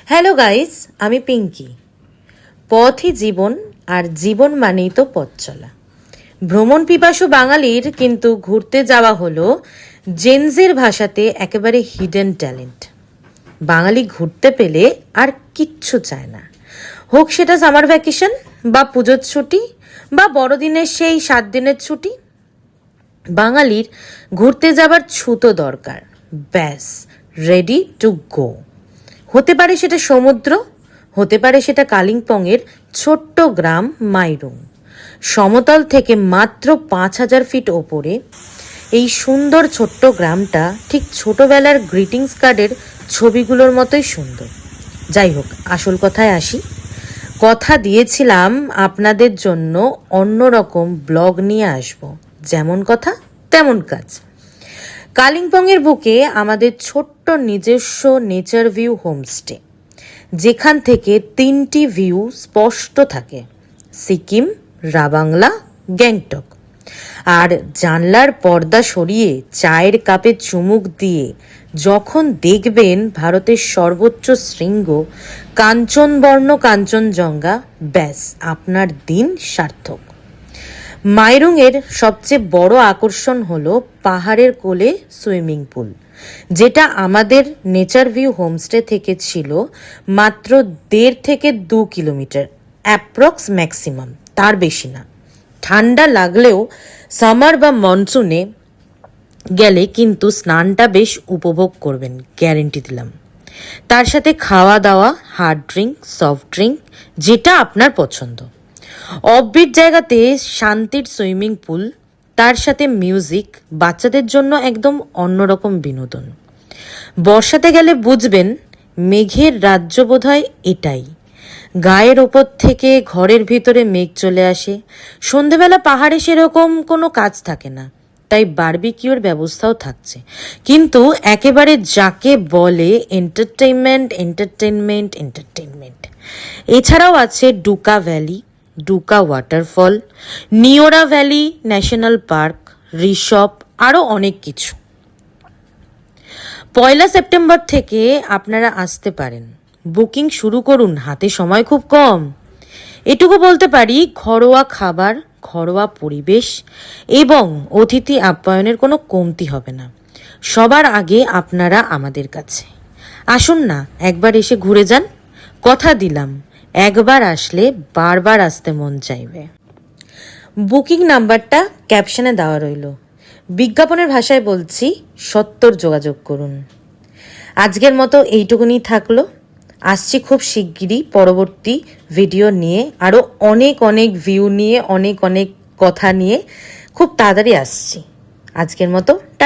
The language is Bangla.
হ্যালো গাইস, আমি পিঙ্কি। পথই জীবন, আর জীবন মানেই তো পথ চলা। ভ্রমণ পিপাসু বাঙালির কিন্তু ঘুরতে যাওয়া হলো জেনজির ভাষাতে একেবারে হিডেন ট্যালেন্ট। বাঙালি ঘুরতে পেলে আর কিচ্ছু চায় না, হোক সেটা সামার ভ্যাকেশন বা পুজোর ছুটি বা বড়দিনের সেই 7 দিনের ছুটি। বাঙালির ঘুরতে যাবার ছুতো দরকার, ব্যাস রেডি টু গো। হতে পারে সেটা সমুদ্র, হতে পারে সেটা কালিম্পংয়ের ছোট্ট গ্রাম মাইরুং। সমতল থেকে মাত্র 5,000 ফিট ওপরে এই সুন্দর ছোট্ট গ্রামটা ঠিক ছোটবেলার গ্রিটিংস কার্ডের ছবিগুলোর মতোই সুন্দর। যাই হোক, আসল কথায় আসি। কথা দিয়েছিলাম আপনাদের জন্য অন্যরকম ব্লগ নিয়ে আসব, যেমন কথা তেমন কাজ। কালিম্পংয়ের বুকে আমাদের ছোট্ট নিজস্ব নেচার ভিউ হোমস্টে, যেখান থেকে 3টি ভিউ স্পষ্ট থাকে: সিকিম, রাবাংলা, গ্যাংটক। আর জানলার পর্দা সরিয়ে চায়ের কাপে চুমুক দিয়ে যখন দেখবেন ভারতের সর্বোচ্চ শৃঙ্গ কাঞ্চনবর্ণ কাঞ্চনজঙ্ঘা, ব্যাস আপনার দিন সার্থক। মাইরুংয়ের সবচেয়ে বড় আকর্ষণ হলো পাহাড়ের কোলে সুইমিং পুল, যেটা আমাদের নেচার ভিউ হোমস্টে থেকে ছিল মাত্র 1.5 থেকে 2 কিলোমিটার অ্যাপ্রক্স ম্যাক্সিমাম, তার বেশি না। ঠান্ডা লাগলেও সামার বা মনসুনে গেলে কিন্তু স্নানটা বেশ উপভোগ করবেন, গ্যারেন্টি দিলাম। তার সাথে খাওয়া দাওয়া, হার্ড ড্রিঙ্ক, সফট ড্রিঙ্ক, যেটা আপনার পছন্দ। অফবিট জায়গাতে শান্তির সুইমিং পুল, তার সাথে মিউজিক, বাচ্চাদের জন্য একদম অন্যরকম বিনোদন। বর্ষাতে গেলে বুঝবেন মেঘের রাজ্য বোধহয় এটাই। গায়ের ওপর থেকে ঘরের ভিতরে মেঘ চলে আসে। সন্ধেবেলা পাহাড়ে সেরকম কোনো কাজ থাকে না, তাই বারবিকিউর ব্যবস্থাও থাকছে। কিন্তু একেবারে যাকে বলে এন্টারটেইনমেন্ট এন্টারটেইনমেন্ট এন্টারটেইনমেন্ট। এছাড়াও আছে Duka valley, Duka waterfall, Neora valley national park, Rishop, আরও অনেক কিছু। 1 সেপ্টেম্বর থেকে আপনারা আসতে পারেন, বুকিং শুরু করুন, হাতে সময় খুব কম। এটুকু বলতে পারি, ঘরোয়া খাবার, ঘরোয়া পরিবেশ এবং অতিথি আপ্যায়নের কোনো কমতি হবে না। সবার আগে আপনারা আমাদের কাছে আসুন না, একবার এসে ঘুরে যান। কথা দিলাম, একবার আসলে বারবার আসতে মন চাইবে। বুকিং নাম্বারটা ক্যাপশনে দেওয়া রইল। বিজ্ঞাপনের ভাষায় বলছি, 70 যোগাযোগ করুন। আজকের মতো এইটুকুনি থাকলো। আসছি খুব শিগগিরই পরবর্তী ভিডিও নিয়ে, আরও অনেক অনেক ভিউ নিয়ে, অনেক অনেক কথা নিয়ে খুব তাড়াতাড়ি আসছি। আজকের মতো